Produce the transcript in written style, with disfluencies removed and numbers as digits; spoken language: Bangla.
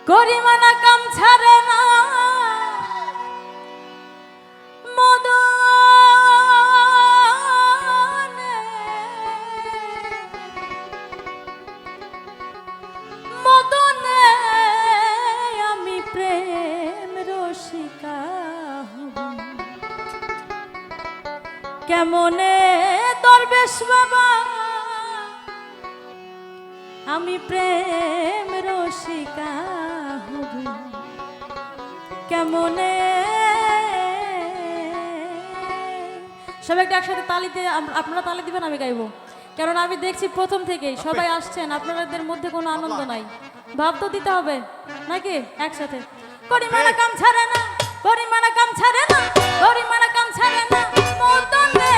করিমানা কাম ছাড়ে না মদনে মদনে আমি প্রেম রসিকা হব কেমনে দরবেশ বাবা আমি প্রেম রসিকা হব কেমনে সবাই একটা একসাথে তালিতে আপনারা তালি দিবেন আমি গাইবো কারণ আমি দেখছি প্রথম থেকেই সবাই আসছেন আপনাদের মধ্যে কোনো আনন্দ নাই ভাব তো দিতে হবে নাকি একসাথে করিমানা কাম ছাড়ে না করিমানা কাম ছাড়ে না করিমানা কাম ছাড়ে না মদনে